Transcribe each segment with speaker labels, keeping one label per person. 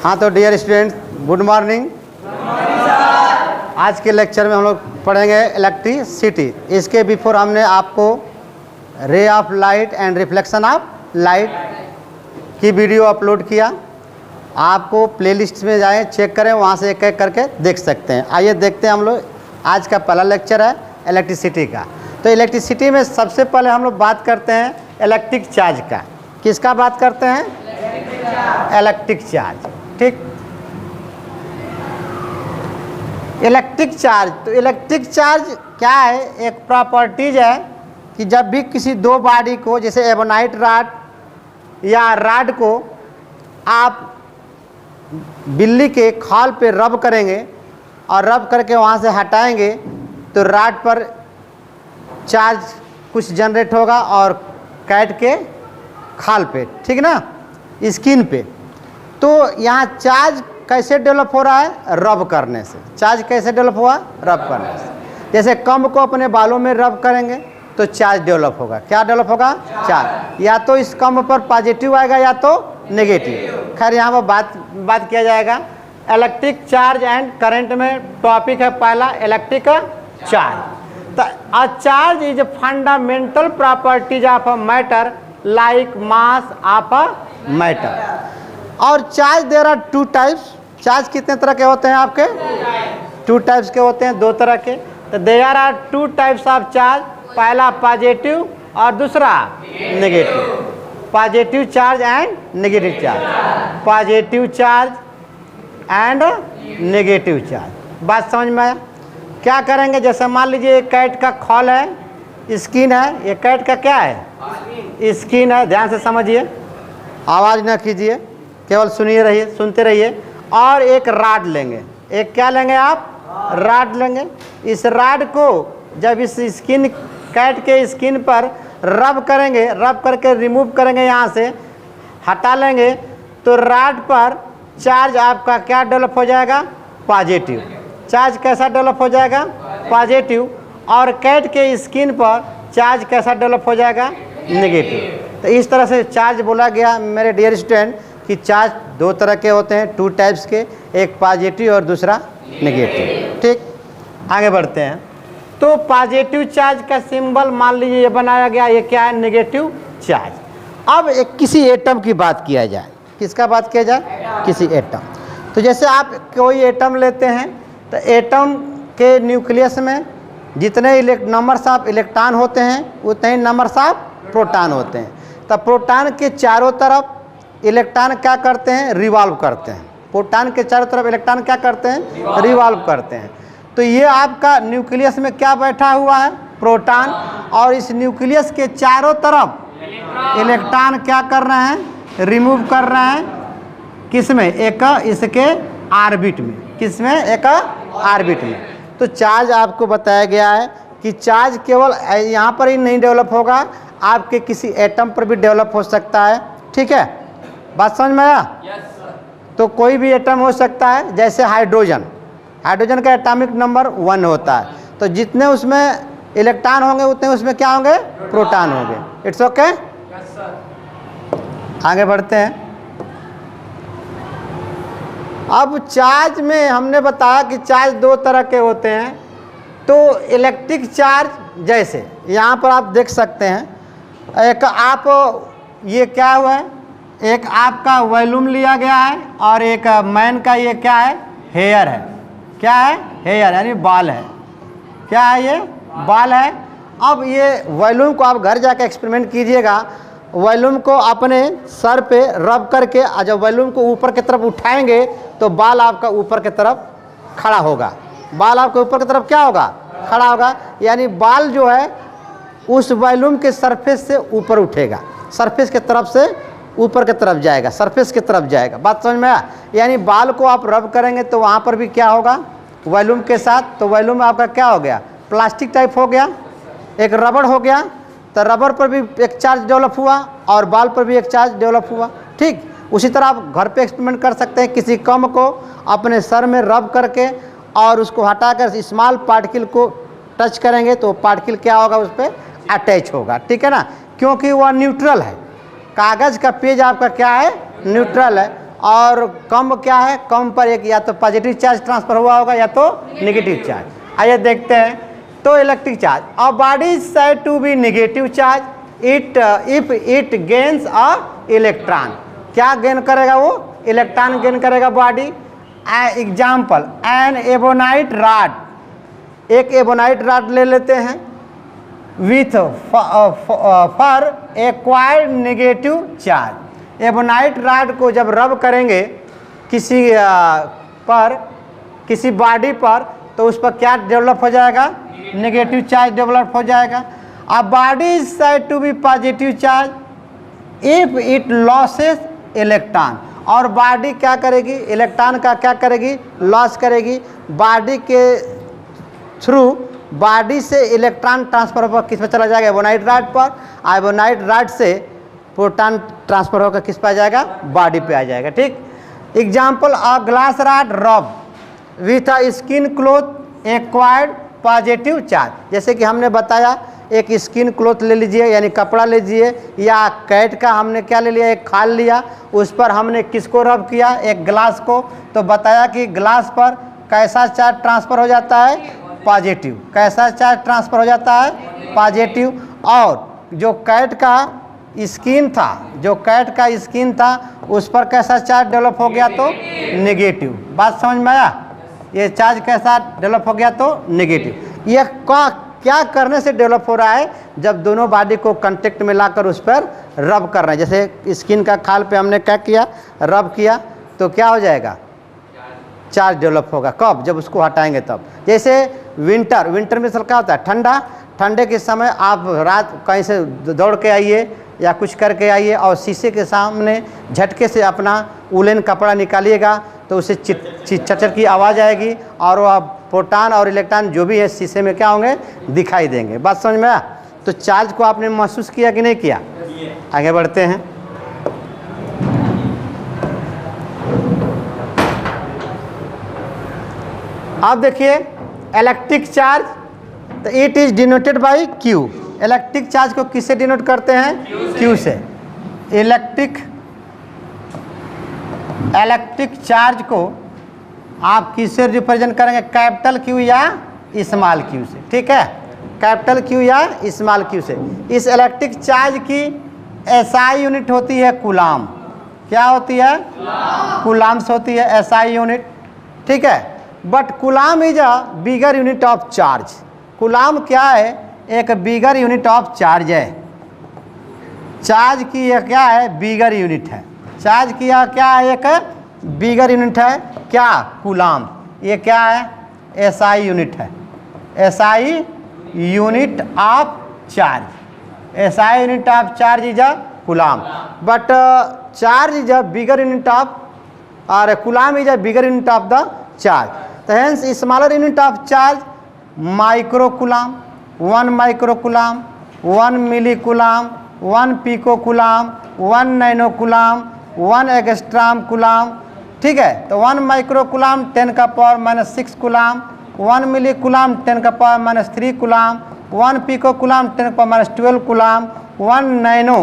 Speaker 1: हाँ तो dear student, good morning. आज के लेक्चर में हम लोग पढ़ेंगे इलेक्ट्रिसिटी। इसके बिफोर हमने आपको ray of light and reflection of light की वीडियो अपलोड किया। आपको प्लेलिस्ट में जाएं, चेक करें, वहाँ से एक एक करके देख सकते हैं। आइए देखते हैं हम लोग। आज का पहला लेक्चर है इलेक्ट्रिसिटी का। तो इलेक्ट्रिसिटी में सबसे पहले हम लोग बात करते हैं इलेक्ट्रिक चार्ज का। किसका बात करते हैं? Electric charge. ठीक, इलेक्ट्रिक चार्ज। तो इलेक्ट्रिक चार्ज क्या है? एक प्रॉपर्टीज है कि जब भी किसी दो बॉडी को, जैसे एबोनाइट रॉड या रॉड को आप बिल्ली के खाल पे रब करेंगे और रब करके वहाँ से हटाएंगे तो रॉड पर चार्ज कुछ जनरेट होगा और कैट के खाल पे, ठीक ना, स्किन पे। तो यहाँ चार्ज कैसे डेवलप हो रहा है? रब करने से। चार्ज कैसे डेवलप हुआ? रब करने से। जैसे कम को अपने बालों में रब करेंगे तो चार्ज डेवलप होगा। क्या डेवलप होगा? चार्ज। या तो इस कम पर पॉजिटिव आएगा या तो नेगेटिव। खैर यहाँ पर बात किया जाएगा इलेक्ट्रिक चार्ज एंड करंट में। टॉपिक है पहला इलेक्ट्रिक चार्ज। तो a charge is fundamental properties of a matter like mass of a matter. और charge there are two types. Charge कितने तरह के होते हैं आपके? टू टाइप्स के होते हैं, दो तरह के। तो there are two types of charge. पहला पॉजिटिव और दूसरा negative. Positive charge and negative charge. Positive charge and negative charge. बात समझ में आया? क्या करेंगे? जैसे मान लीजिए कैट का खॉल है, स्किन है। ये कैट का क्या है? स्किन है। ध्यान से समझिए, आवाज़ ना कीजिए, केवल सुनिए रहिए, सुनते रहिए। और एक राड लेंगे। एक क्या लेंगे आप? राड लेंगे। इस राड को जब इस स्किन, कैट के स्किन पर रब करेंगे, रब करके रिमूव करेंगे, यहाँ से हटा लेंगे, तो राड पर चार्ज आपका क्या डेवलप हो जाएगा? पॉजिटिव। चार्ज कैसा डेवलप हो जाएगा? पॉजिटिव। और कैट के स्किन पर चार्ज कैसा डेवलप हो जाएगा? नेगेटिव। तो इस तरह से चार्ज बोला गया मेरे डियर स्टूडेंट कि चार्ज दो तरह के होते हैं, टू टाइप्स के, एक पॉजिटिव और दूसरा नेगेटिव। ठीक, आगे बढ़ते हैं। तो पॉजिटिव चार्ज का सिंबल मान लीजिए ये बनाया गया, ये क्या है? Negative charge. अब एक किसी एटम की बात किया जाए। किसका बात किया जाए? किसी एटम। तो जैसे आप कोई एटम लेते हैं तो एटम के न्यूक्लियस में जितने नंबर्स ऑफ इलेक्ट्रॉन होते हैं उतने ही नंबर्स ऑफ प्रोटॉन होते हैं। तब प्रोटॉन के चारों तरफ इलेक्ट्रॉन क्या करते हैं? रिवॉल्व करते हैं। प्रोटॉन के चारों तरफ इलेक्ट्रॉन क्या करते हैं? रिवॉल्व करते हैं। तो ये आपका न्यूक्लियस में क्या बैठा हुआ है? प्रोटॉन। और इस न्यूक्लियस के चारों तरफ इलेक्ट्रॉन क्या कर रहे हैं? रिमूव कर रहे हैं। किसमें? एक इसके ऑर्बिट में। किसमें? एक ऑर्बिट में। तो चार्ज आपको बताया गया है कि चार्ज केवल यहाँ पर ही नहीं डेवलप होगा, आपके किसी एटम पर भी डेवलप हो सकता है। ठीक है, बात समझ में आया? तो कोई भी एटम हो सकता है। जैसे हाइड्रोजन, हाइड्रोजन का एटॉमिक नंबर 1 होता है। तो जितने उसमें इलेक्ट्रॉन होंगे उतने उसमें क्या होंगे? प्रोटॉन होंगे। It's okay. आगे बढ़ते हैं। अब चार्ज में हमने बताया कि चार्ज दो तरह के होते हैं। तो इलेक्ट्रिक चार्ज जैसे यहाँ पर आप देख सकते हैं, एक आप ये क्या हुआ है? एक आपका वॉल्यूम लिया गया है और एक मैन का ये क्या है? हेयर है। क्या है? हेयर, यानी बाल है। क्या है? ये बाल है। अब ये वॉल्यूम को आप घर जाकर एक्सपेरिमेंट कीजिएगा। वॉल्यूम को अपने सर पे रब करके जब वॉल्यूम को ऊपर की तरफ उठाएंगे तो बाल आपका ऊपर की तरफ खड़ा होगा। बाल आपके ऊपर की तरफ क्या होगा? खड़ा होगा। यानी बाल जो है उस वॉल्यूम के सरफेस से ऊपर उठेगा, सरफेस की तरफ से ऊपर की तरफ जाएगा, सरफेस की तरफ जाएगा। बात समझ में आया? यानी बाल को आप रब करेंगे तो वहाँ पर भी क्या होगा? वॉल्यूम के साथ। तो वॉल्यूम आपका क्या हो गया? प्लास्टिक टाइप हो गया, एक रबड़ हो गया। तो रबर पर भी एक चार्ज डेवलप हुआ और बाल पर भी एक चार्ज डेवलप हुआ। ठीक, उसी तरह आप घर पे एक्सपेरिमेंट कर सकते हैं। किसी कम को अपने सर में रब करके और उसको हटाकर स्मॉल पार्टिकल को टच करेंगे तो पार्टिकल क्या होगा? उस पर अटैच होगा। ठीक है ना, क्योंकि वह न्यूट्रल है। कागज़ का पेज आपका क्या है? न्यूट्रल है। और कम क्या है, कम पर एक या तो पॉजिटिव चार्ज ट्रांसफर हुआ होगा या तो नेगेटिव चार्ज। आइए देखते हैं। तो electric charge, a body is said to be negative charge if it gains a electron. क्या गेन करेगा वो, इलेक्ट्रॉन गेन करेगा body. Example, an ebonite rod, एक एबोनाइट रॉड ले लेते हैं with for acquired negative charge. Ebonite rod को जब रब करेंगे किसी पर, किसी बॉडी पर, तो उस पर क्या डेवलप हो जाएगा, नेगेटिव चार्ज डेवलप हो जाएगा। A body is said to be positive charge if it loses electron. और बॉडी क्या करेगी, इलेक्ट्रॉन का क्या करेगी, लॉस करेगी। बॉडी के थ्रू बॉडी से इलेक्ट्रॉन ट्रांसफर होकर किस पर चला जाएगा, एबोनाइट रॉड पर। एबोनाइट रॉड से प्रोटॉन ट्रांसफर होकर किस पर आ जाएगा, बॉडी पे आ जाएगा। ठीक। एग्जाम्पल, अ ग्लास रॉड रब with a skin cloth acquired positive charge. जैसे कि हमने बताया, एक स्किन क्लॉथ ले लीजिए यानी कपड़ा ले लीजिए, या कैट का हमने क्या ले लिया, एक खाल लिया, उस पर हमने किसको रब किया, एक ग्लास को। तो बताया कि ग्लास पर कैसा चार्ज ट्रांसफ़र हो जाता है, पॉजिटिव। कैसा चार्ज ट्रांसफ़र हो जाता है, पॉजिटिव। और जो कैट का स्किन था, जो कैट का स्किन था, उस पर कैसा चार्ज डेवलप हो गया, तो नेगेटिव। बात समझ में आया, ये चार्ज कैसा डेवलप हो गया, तो नेगेटिव। ये क्या करने से डेवलप हो रहा है, जब दोनों बॉडी को कांटेक्ट में लाकर उस पर रब कर रहे हैं। जैसे स्किन का खाल पे हमने क्या किया, रब किया, तो क्या हो जाएगा, चार्ज डेवलप होगा। कब, जब उसको हटाएंगे तब। जैसे विंटर में क्या होता है, ठंडा, ठंडे के समय आप रात कहीं से दौड़ के आइए या कुछ करके आइए और शीशे के सामने झटके से अपना उलेन कपड़ा निकालिएगा, तो उसे चटर की आवाज़ आएगी और वह प्रोटॉन और इलेक्ट्रॉन जो भी है शीशे में क्या होंगे, दिखाई देंगे। बात समझ में आया। तो चार्ज को आपने महसूस किया कि नहीं किया। आगे बढ़ते हैं। अब देखिए इलेक्ट्रिक चार्ज, तो it is denoted by Q. Electric charge को किससे डिनोट करते हैं, क्यू से। इलेक्ट्रिक चार्ज को आप किससे रिप्रेजेंट करेंगे, कैपिटल क्यू या स्मॉल क्यू से। ठीक है, कैपिटल क्यू या स्मॉल क्यू से। इस इलेक्ट्रिक चार्ज की एसआई यूनिट होती है कूलाम। क्या होती है, कूलाम्स होती है एसआई यूनिट। ठीक है, but coulomb is a bigger unit of charge. Coulomb क्या है, एक बिगर यूनिट ऑफ चार्ज है। चार्ज की यह क्या है, बिगर यूनिट है। चार्ज की यह क्या है, एक बिगर यूनिट है। क्या, कूलाम। ये क्या है, एसआई यूनिट है। SI unit of charge. SI unit of charge is a coulomb, but charge is a bigger unit of, और coulomb is a bigger unit of the charge. तो hence smaller unit of charge micro coulomb, 1 micro coulomb, 1 milli coulomb, 1 pico coulomb, 1 nano coulomb, 1 angstrom coulomb. ठीक है, तो 1 micro coulomb 10⁻⁻6 coulomb, 1 milli coulomb 10⁻⁻3 coulomb, 1 pico coulomb 10⁻12 coulomb, 1 nano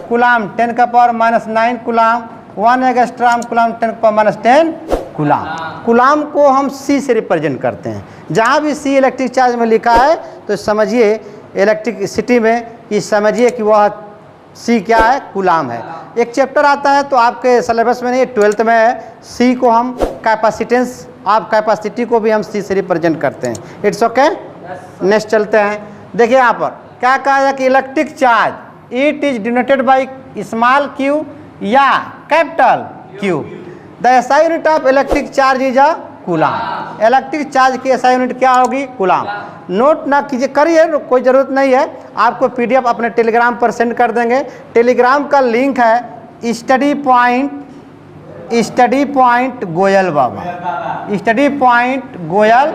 Speaker 1: coulomb 10⁻⁻9 coulomb, 1 angstrom coulomb 10⁻10 coulomb. Coulomb को हम सी से represent करते हैं। जहाँ भी सी इलेक्ट्रिक चार्ज में लिखा है तो समझिए इलेक्ट्रिसिटी में कि समझिए कि वह सी क्या है, कूलाम है। एक चैप्टर आता है तो आपके सिलेबस में नहीं, 12th में है, सी को हम कैपेसिटेंस ऑफ कैपेसिटी को भी हम सी से रिप्रेजेंट करते हैं। It's okay. नेक्स्ट चलते हैं। देखिए यहाँ पर क्या कहा है कि electric charge it is denoted by small Q या capital Q. The SI unit of electric charge is a coulomb. Electric charge की एसआई यूनिट क्या होगी, कूलाम। नोट ना कीजिए, करिए, कोई ज़रूरत नहीं है। आपको पीडीएफ अपने टेलीग्राम पर सेंड कर देंगे। टेलीग्राम का लिंक है स्टडी पॉइंट गोयल बाबा। स्टडी पॉइंट गोयल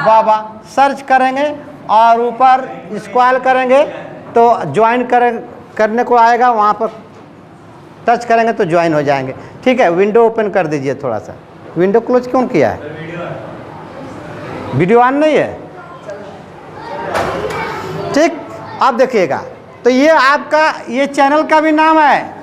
Speaker 1: बाबा सर्च करेंगे और ऊपर स्क्रॉल करेंगे तो ज्वाइन करने को आएगा, वहाँ पर टच करेंगे तो ज्वाइन हो जाएंगे। ठीक है, विंडो ओपन कर दीजिए थोड़ा सा। विंडो क्लोज क्यों किया है, वीडियो ऑन नहीं है। ठीक, अब देखिएगा, तो ये आपका ये चैनल का भी नाम है,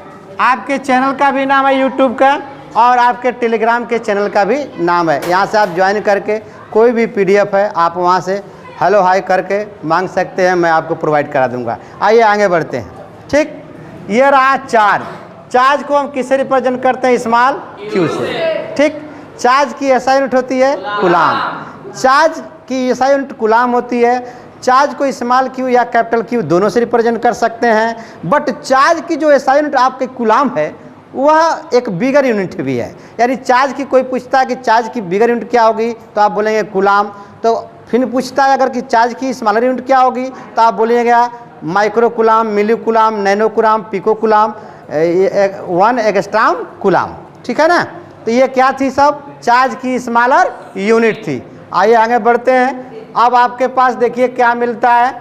Speaker 1: आपके चैनल का भी नाम है यूट्यूब का और आपके टेलीग्राम के चैनल का भी नाम है। यहाँ से आप ज्वाइन करके कोई भी PDF है आप वहाँ से हेलो हाय करके मांग सकते हैं, मैं आपको प्रोवाइड करा दूंगा। आइए आगे बढ़ते हैं। ठीक, ये रहा चार्ज। चार्ज को हम किससे रिप्रेजेंट करते हैं? स्मॉल q से। ठीक, चार्ज की SI यूनिट होती है कूलाम। चार्ज की SI यूनिट कूलाम होती है। चार्ज को स्मॉल q या कैपिटल Q दोनों से रिप्रेजेंट कर सकते हैं, बट चार्ज की जो SI यूनिट आपके कूलाम है वह एक बिगर यूनिट भी है। यानी चार्ज की कोई पूछता है कि चार्ज की बिगर यूनिट क्या होगी, तो आप बोलेंगे कूलाम। तो फिर पूछता है अगर कि चार्ज की स्मॉलर यूनिट क्या होगी, तो आप बोलिएगा micro coulomb, milli coulomb, nano coulomb, pico coulomb, 1 angstrom coulomb. ठीक है ना। तो ये क्या थी? सब चार्ज की स्मॉलर यूनिट थी। आइए आगे बढ़ते हैं। अब आपके पास देखिए क्या मिलता है।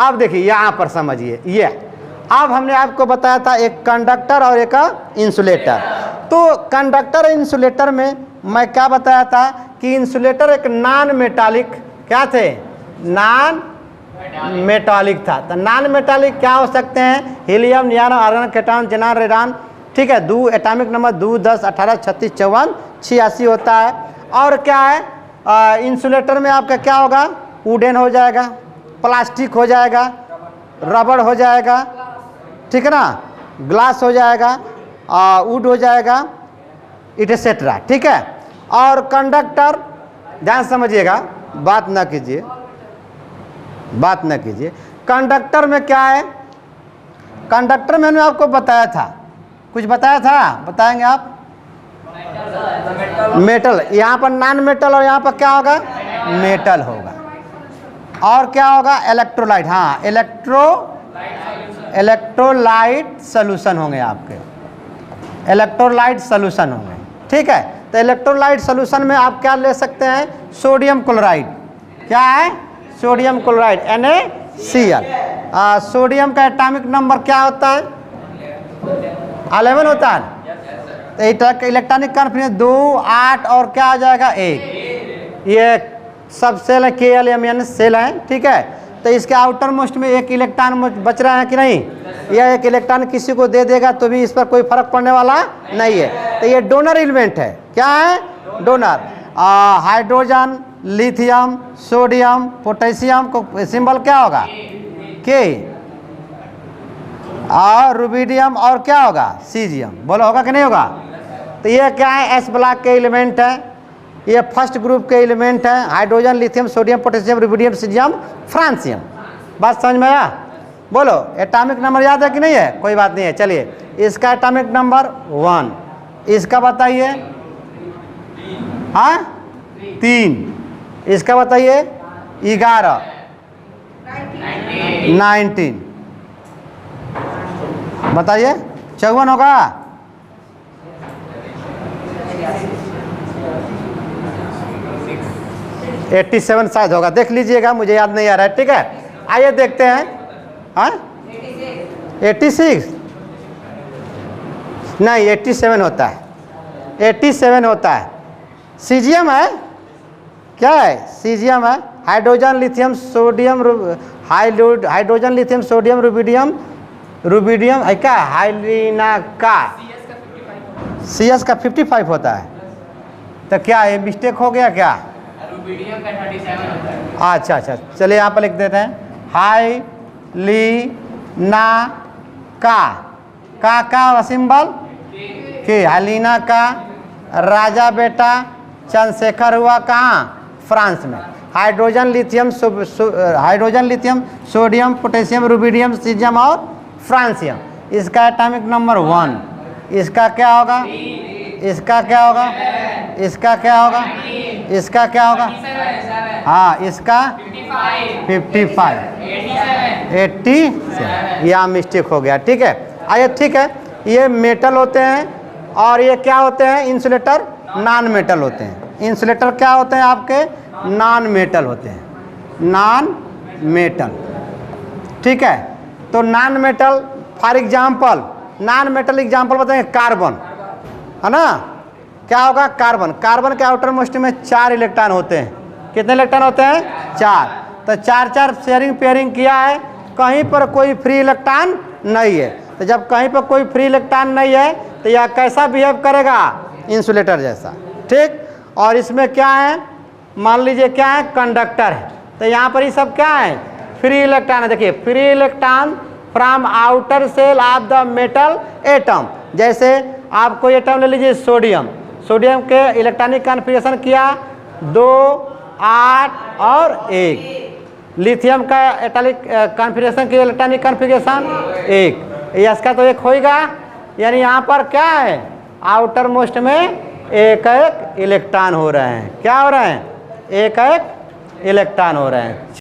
Speaker 1: अब देखिए यहाँ पर समझिए, ये अब हमने आपको बताया था एक कंडक्टर और एक इंसुलेटर। तो कंडक्टर और इंसुलेटर में मैं क्या बताया था कि इंसुलेटर एक नॉन मेटालिक क्या थे? नॉन मेटालिक था। तो नॉन मेटालिक क्या हो सकते हैं? Helium, neon, argon, krypton, xenon, radon. ठीक है, 2 एटॉमिक नंबर 2, 10, 18, 36, 54, 86 होता है। और क्या है इंसुलेटर में आपका क्या होगा? वुडन हो जाएगा, प्लास्टिक हो जाएगा, रबड़ हो जाएगा, ठीक है ना, ग्लास हो जाएगा, वुड हो जाएगा, इटसेट्रा। ठीक है। और कंडक्टर, ध्यान समझिएगा, बात ना कीजिए, बात ना कीजिए। कंडक्टर में क्या है? कंडक्टर में मैंने आपको बताया था, कुछ बताया था, बताएंगे आप? मेटल। यहाँ पर नॉन मेटल और यहाँ पर क्या होगा? मेटल होगा। और क्या होगा? इलेक्ट्रोलाइट। हाँ, इलेक्ट्रोलाइट सोल्यूशन होंगे आपके, इलेक्ट्रोलाइट सोल्यूशन होंगे। ठीक है। तो इलेक्ट्रोलाइट सोल्यूशन में आप क्या ले सकते हैं? Sodium chloride. क्या है? Sodium chloride, NaCl। सोडियम का एटॉमिक नंबर क्या होता है? 11 होता है। तो इलेक्ट्रॉनिक कॉन्फिगरेशन 2, 8 और क्या आ जाएगा? 1। ये सब सेल है, KLMN सेल है। ठीक है। तो इसके आउटर मोस्ट में एक इलेक्ट्रॉन बच रहा है कि नहीं? यह एक इलेक्ट्रॉन किसी को दे देगा तो भी इस पर कोई फर्क पड़ने वाला नहीं है। तो ये डोनर एलिमेंट है। क्या है? Donor. Hydrogen, lithium, sodium, potassium को सिंबल क्या होगा? K। और रुबिडियम और क्या होगा? सीजियम। बोलो होगा कि नहीं होगा? तो ये क्या है? S ब्लॉक के एलिमेंट है। ये फर्स्ट ग्रुप के एलिमेंट है। Hydrogen, lithium, sodium, potassium, rubidium, caesium, francium. बात समझ में आया? बोलो एटॉमिक नंबर याद है कि नहीं है? कोई बात नहीं है। चलिए, इसका एटॉमिक नंबर 1, इसका बताइए। हाँ, 3, इसका बताइए 11, 19, बताइए 54 होगा? 87 शायद होगा, देख लीजिएगा, मुझे याद नहीं आ रहा है। ठीक है, आइए देखते हैं। हाँ, 86 नहीं, 87 होता है, 87 होता है। सीजियम है, क्या है? सीजियम है। Hydrogen, lithium, sodium, hydrogen, lithium, sodium, rubidium है क्या? हाइलिना का CS का 55 होता है। तो क्या ये मिस्टेक हो गया क्या? रुबिडियम का 37 होता है। अच्छा अच्छा, चलिए यहाँ पर लिख देते हैं। हाइलिना का सिंबल के, हाइलिना का राजा बेटा चंद्रशेखर हुआ कहाँ? फ्रांस में। Hydrogen, lithium, sodium, potassium, rubidium, caesium और फ्रांसियम। इसका एटॉमिक नंबर 1। इसका क्या होगा? इसका क्या होगा? इसका क्या होगा? इसका क्या होगा? हाँ, इसका 55, 87। यहाँ मिस्टेक हो गया। ठीक है, आइए। ठीक है, ये मेटल होते हैं और ये क्या होते हैं? इंसुलेटर नॉन मेटल होते हैं। इंसुलेटर क्या होते हैं आपके? नॉन मेटल होते हैं, नॉन मेटल। ठीक है, तो non metal for example, non metal example बताएंगे कार्बन, है ना? क्या होगा? कार्बन। कार्बन के आउटर मोस्ट में 4 इलेक्ट्रॉन होते हैं। कितने इलेक्ट्रॉन होते हैं? 4। तो 4 शेयरिंग पेयरिंग किया है, कहीं पर कोई फ्री इलेक्ट्रॉन नहीं है। तो जब कहीं पर कोई फ्री इलेक्ट्रॉन नहीं है तो यह कैसा बिहेव करेगा? इंसुलेटर जैसा, ठीक। और इसमें क्या है, मान लीजिए क्या है, कंडक्टर है। तो यहाँ पर ये सब क्या है, फ्री इलेक्ट्रॉन है। देखिए free electron from outer shell of the metal atom. जैसे आप कोई एटम ले लीजिए सोडियम, सोडियम के इलेक्ट्रॉनिक कॉन्फ़िगरेशन किया 2, 8 और 1। लिथियम का एटॉमिक कॉन्फ़िगरेशन की इलेक्ट्रॉनिक कॉन्फ़िगरेशन 1। इसका तो 1 होगा, यानी यहाँ पर क्या है, आउटर मोस्ट में एक एक इलेक्ट्रॉन हो रहे हैं। क्या हो रहे हैं, एक एक इलेक्ट्रॉन हो रहे हैं।